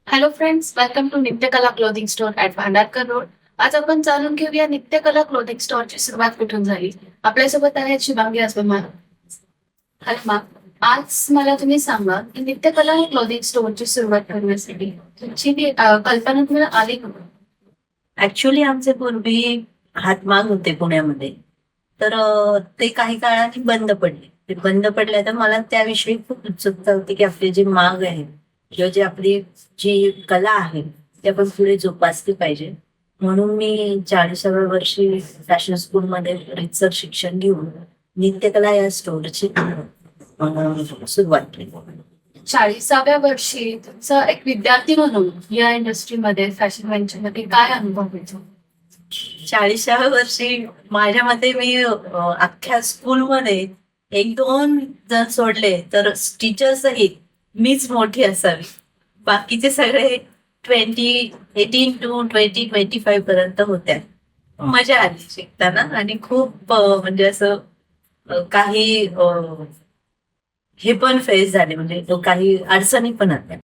Hello friends, welcome to Nityakala clothing store at Bhandarkar road. आज आपण जाणून घेऊया नित्यकला क्लोथिंग स्टोअरची सुरुवात कुठून झाली. आपल्यासोबत आहेत शुभांगी आसबमान. हॅलो मॅम, आज मला तुम्ही सांगा की नित्यकला क्लोथिंग स्टोअरची सुरुवात करण्यासाठी तुमची कल्पना तुम्हाला आली का? ऍक्च्युली आमचे पूर्वी हातमाग होते पुण्यामध्ये. तर ते काही काळाने बंद पडले. ते बंद पडले तर मला त्याविषयी खूप उत्सुकता होती की आपली जी माग आहे किंवा जी आपली जी कला आहे ती आपण पुढे जोपासली पाहिजे. म्हणून मी 40व्या वर्षी फॅशन स्कूलमध्ये रीतसर शिक्षण घेऊन नित्यकला या स्टोअरची सुरुवात केली. 40व्या वर्षी तुमचा एक विद्यार्थी म्हणून या इंडस्ट्रीमध्ये फॅशन वेंचरमध्ये काय अनुभव येतो? 40व्या वर्षी माझ्या मते मी अख्ख्या स्कूलमध्ये 1-2 जण सोडले तर टीचर सहित मीच मोठी असावी. बाकीचे सगळे 18 टू 20-25 पर्यंत होत्या. मजा आली शिकताना आणि खूप म्हणजे असं काही हे पण फेस झाले, म्हणजे काही अडचणी पण आल्या.